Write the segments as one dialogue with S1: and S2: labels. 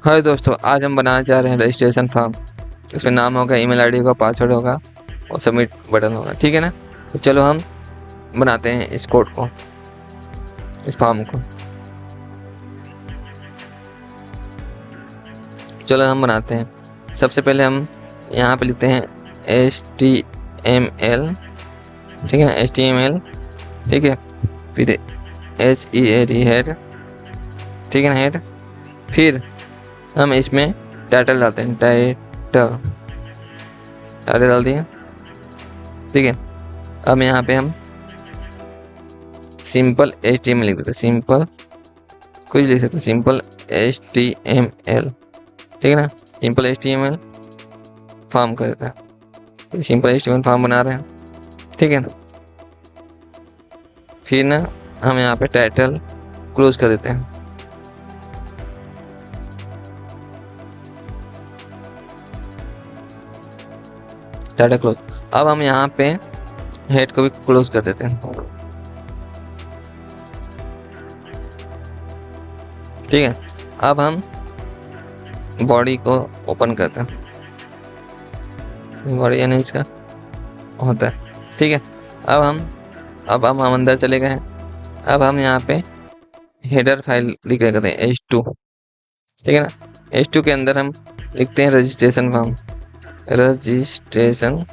S1: हाय दोस्तों, आज हम बनाना चाह रहे हैं रजिस्ट्रेशन फॉर्म। इसमें नाम होगा, ईमेल आईडी होगा, पासवर्ड होगा और सबमिट बटन होगा। ठीक है ना। तो चलो हम बनाते हैं इस कोड को, इस फॉर्म को। चलो हम बनाते हैं। सबसे पहले हम यहाँ पे लिखते हैं HTML। ठीक है ना, HTML। ठीक है, फिर HEAD हेड। ठीक है ना, हेड। फिर हम इसमें टाइटल डालते हैं, टाइटल डाल दिए। ठीक है, अब यहाँ पे हम सिंपल HTML लिख देते हैं। सिंपल कुछ लिख सकते हैं, सिंपल HTML। ठीक है ना, सिंपल HTML फॉर्म कर देता है। सिंपल HTML फॉर्म बना रहे हैं। ठीक है, फिर ना हम यहाँ पे टाइटल क्लोज कर देते हैं। Title close. अब हम यहाँ पे हेड को भी क्लोज कर देते हैं। ठीक है, अब हम बॉडी को ओपन करते हैं। बॉडी यानी इसका होता है। ठीक है, अब हम अंदर चले गए हैं। अब हम यहाँ पे हेडर फाइल लिख रहे हैं H2। ठीक है ना, H2 के अंदर हम लिखते हैं रजिस्ट्रेशन फॉर्म। रजिस्ट्रेशन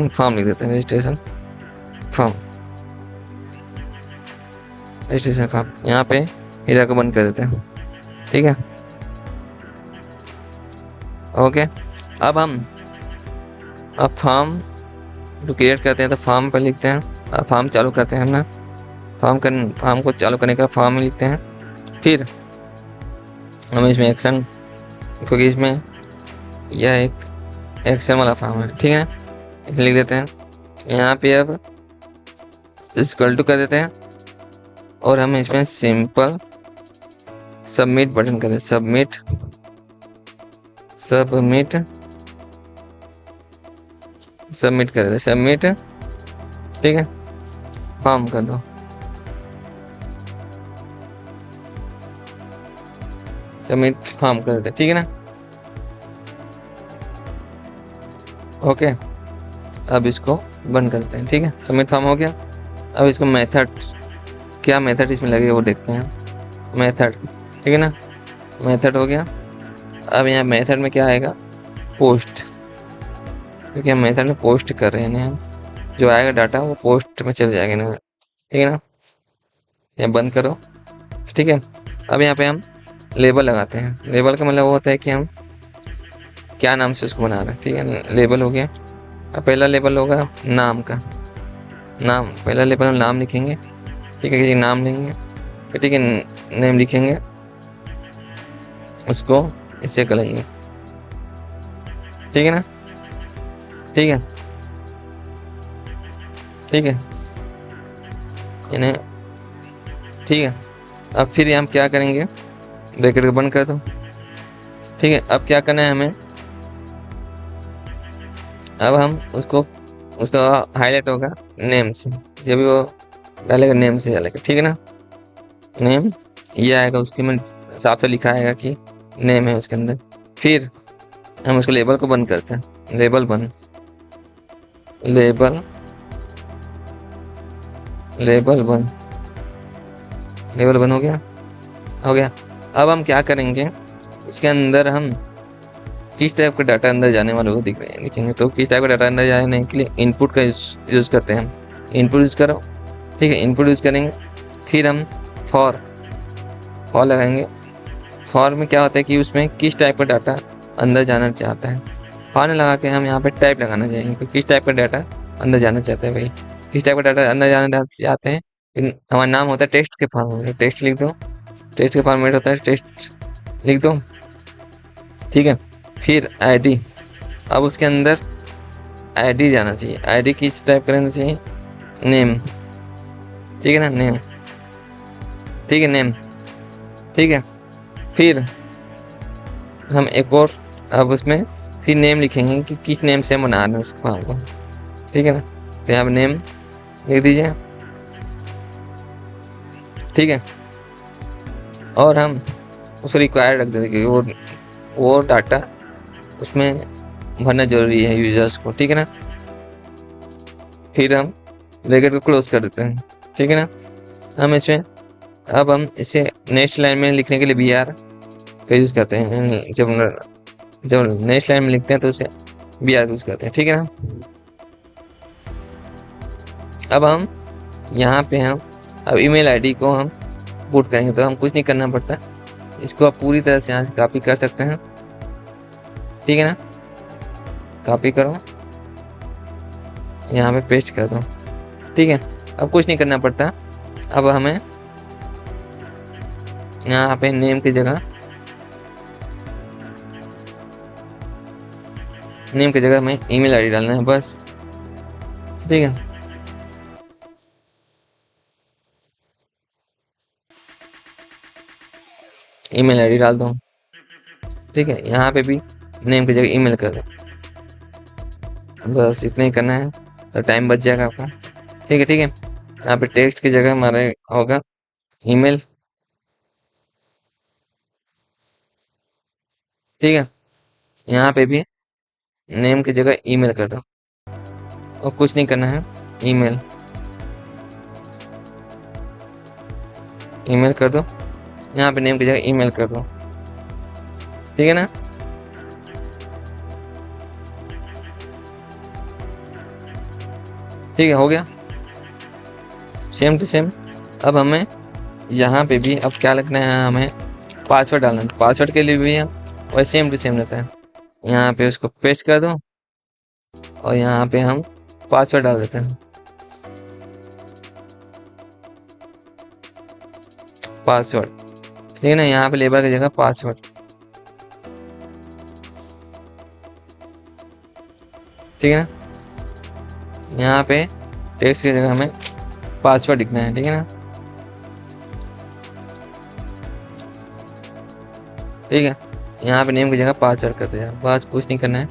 S1: फॉर्म लिख देते हैं। रजिस्ट्रेशन फॉर्म यहाँ पे हेडर को बंद कर देते हैं। ठीक है, ओके। अब फॉर्म जो क्रिएट करते हैं तो फॉर्म पर लिखते हैं। अब फॉर्म चालू करते हैं हम ना। फॉर्म को चालू करने का फॉर्म में लिखते हैं। फिर हम इसमें एक्शन, क्योंकि इसमें यह एक एक्शन वाला फॉर्म है। ठीक है, इसे लिख देते हैं। यहाँ पे अब इक्वल टू कर देते हैं और हम इसमें सिंपल सबमिट बटन कर देते। सबमिट कर देते। सबमिट। ठीक है, फॉर्म कर दो। सबमिट फॉर्म कर देते। ठीक है ना, ओके। अब इसको बंद करते हैं। ठीक है, सबमिट फॉर्म हो गया। अब इसको मेथड, क्या मेथड इसमें लगेगा वो देखते हैं। मेथड, ठीक है ना, मेथड हो गया। अब यहाँ मेथड में क्या आएगा, पोस्ट, क्योंकि हम मेथड में पोस्ट कर रहे हैं ना। जो आएगा डाटा वो पोस्ट में चल जाएगा ना। ठीक है ना, यहाँ बंद करो। ठीक है, अब यहाँ पे हम लेबल लगाते हैं। लेबल का मतलब वो होता है कि हम क्या नाम से उसको बना रहे हैं। ठीक है, लेबल हो गया। अब पहला लेबल होगा नाम का। नाम, पहला लेबल हम नाम लिखेंगे। ठीक है, नाम लेंगे। ठीक है, नेम लिखेंगे, उसको इससे करेंगे। ठीक है ना, ठीक है, ठीक है, यानी ठीक है। अब फिर हम क्या करेंगे, ब्रैकेट को बंद कर दो। ठीक है, अब क्या करना है हमें, अब हम उसका हाईलाइट होगा नेम से। जब भी वो डालेगा नेम से डालेगा। ठीक है ना, नेम ये आएगा, उसके में हिसाब से लिखा आएगा कि नेम है उसके अंदर। फिर हम उसको लेबल को बंद करते हैं। लेबल बंद, लेबल बंद हो गया। अब हम क्या करेंगे, उसके अंदर हम किस टाइप का डाटा अंदर जाने वाले को लिखेंगे। तो किस टाइप का डाटा अंदर जाने के लिए इनपुट का यूज़ करते हैं हम। इनपुट यूज़ करो। ठीक है, इनपुट यूज़ करेंगे। फिर हम फॉर लगाएंगे। फॉर में क्या होता है कि उसमें किस टाइप का डाटा अंदर जाना चाहता है। फॉर लगा के हम यहाँ पे टाइप लगाना चाहेंगे, तो किस टाइप का डाटा अंदर जाना चाहते हैं भाई, किस टाइप का डाटा अंदर जाना चाहते हैं। हमारा नाम होता है टेक्स्ट के फॉर्म में, टेक्स्ट लिख दो। टेक्स्ट के फॉर्मेट होता है टेक्स्ट, लिख दो। ठीक है, फिर आईडी। अब उसके अंदर आईडी जाना चाहिए। आईडी किस टाइप का रहना चाहिए, नेम। ठीक है ना, नेम। ठीक है, नेम। ठीक है, फिर हम एक और, अब उसमें फिर नेम लिखेंगे कि किस नेम से हम बना रहे हैं उस फॉर्म को। ठीक है ना, तो यहाँ पर नेम लिख दीजिए। ठीक है। और हम उसको रिक्वायर्ड रख देते कि वो डाटा उसमें भरना जरूरी है यूजर्स को, ठीक है ना। फिर हम ब्रैकेट को क्लोज कर देते हैं, ठीक है ना। हम इसे नेक्स्ट लाइन में लिखने के लिए br का यूज़ करते हैं। जब नेक्स्ट लाइन में लिखते हैं तो उसे br का यूज़ करते हैं, ठीक है ना। अब हम यहाँ पे अब ईमेल आईडी को हम पुट करेंगे, तो हम कुछ नहीं करना पड़ता, इसको आप पूरी तरह से यहाँ से कॉपी कर सकते हैं, ठीक है ना। कॉपी करो, यहाँ पे पेस्ट कर दो, ठीक है। अब कुछ नहीं करना पड़ता। अब हमें यहाँ पे नेम की जगह हमें ईमेल आईडी डालना है बस, ठीक है। ईमेल आईडी डाल दो, ठीक है। यहाँ पे भी नेम की जगह ईमेल कर दो, बस इतना ही करना है, तो टाइम बच जाएगा आपका, ठीक है। ठीक है, यहाँ पे टेक्स्ट की जगह हमारे होगा ईमेल, ठीक है। यहाँ पे भी नेम की जगह ईमेल कर दो, और कुछ नहीं करना है, ईमेल कर दो। यहाँ पे नेम की जगह ईमेल कर दो, ठीक है ना। ठीक है, हो गया सेम टू सेम। अब हमें यहाँ पे भी अब क्या लिखना है, हमें पासवर्ड डालना है। पासवर्ड के लिए भी हम वही सेम टू सेम रहता है, यहाँ पे उसको पेस्ट कर दो और यहाँ पे हम पासवर्ड डाल देते हैं, पासवर्ड, ठीक है ना। यहाँ पे लेबर की जगह पासवर्ड, ठीक है ना। यहाँ पे टेक्स्ट की जगह हमें पासवर्ड लिखना है, ठीक है ना। ठीक है, यहाँ पे नेम की जगह पासवर्ड करते हैं, बस कुछ नहीं करना है।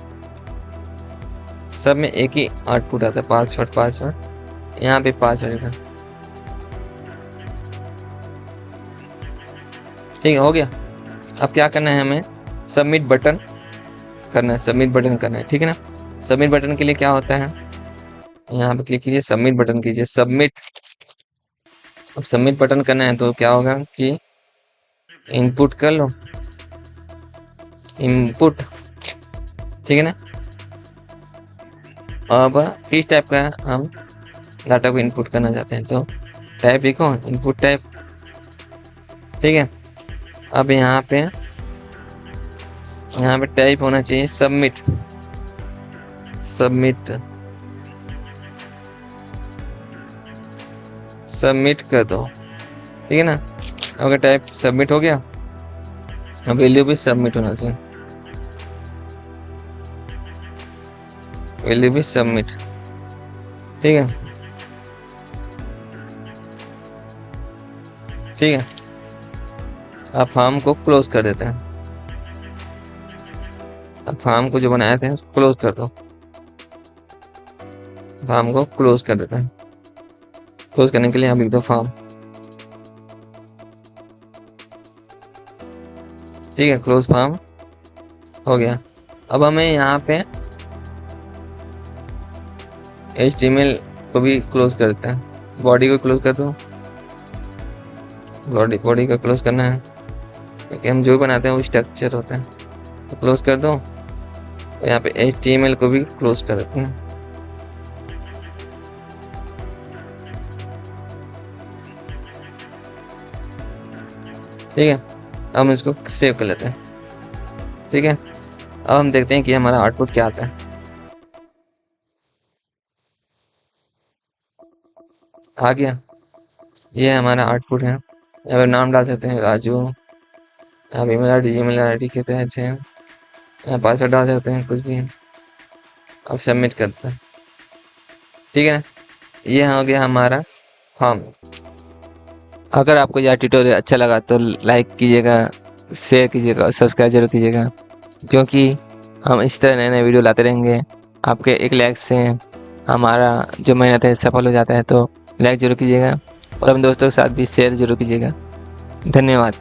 S1: सब में एक ही आउटपुट आता है, पासवर्ड। यहाँ पे पासवर्ड लिखा, ठीक है, हो गया। अब क्या करना है, हमें सबमिट बटन करना है, ठीक है ना। सबमिट बटन के लिए क्या होता है, यहाँ पे क्लिक कीजिए, सबमिट बटन कीजिए, सबमिट। अब सबमिट बटन करना है तो क्या होगा कि इनपुट कर लो, इनपुट, ठीक है ना। अब किस टाइप का हम डाटा को इनपुट करना चाहते हैं, तो टाइप लिखो, इनपुट टाइप, ठीक है। अब यहाँ पे टाइप होना चाहिए सबमिट, सबमिट कर दो, ठीक है ना। अगर टाइप सबमिट हो गया, अब वैल्यू भी सबमिट होना चाहिए, वैल्यू भी सबमिट, ठीक है। ठीक है, अब फॉर्म को क्लोज कर देते हैं। अब फॉर्म को जो बनाए थे क्लोज कर दो, फॉर्म को क्लोज कर देते हैं। क्लोज करने के लिए आप लिख दो फॉर्म, ठीक है। क्लोज फॉर्म हो गया। अब हमें यहाँ पे HTML को भी क्लोज कर देते हैं, बॉडी को क्लोज कर दो, बॉडी को क्लोज करना है, क्योंकि हम जो बनाते हैं वो स्ट्रक्चर होता है, तो क्लोज कर दो। यहाँ पे HTML को भी क्लोज कर देते हैं, ठीक है। अब हम इसको सेव कर लेते हैं, ठीक है। अब हम देखते हैं कि हमारा आउटपुट क्या आता है। आ गया, ये हमारा आउटपुट है। यहाँ पे नाम डाल देते हैं राजू, यहाँ पे ईमेल आईडी के तहत है, यहाँ पासवर्ड डाल देते हैं कुछ भी। अब सबमिट करते हैं, ठीक है। ये हो गया हमारा फॉर्म। अगर आपको यह ट्यूटोरियल अच्छा लगा तो लाइक कीजिएगा, शेयर कीजिएगा और सब्सक्राइब जरूर कीजिएगा, क्योंकि हम इस तरह नए नए वीडियो लाते रहेंगे। आपके एक लाइक से हमारा जो मेहनत है सफल हो जाता है, तो लाइक जरूर कीजिएगा। और अपने दोस्तों के साथ भी शेयर जरूर कीजिएगा। धन्यवाद।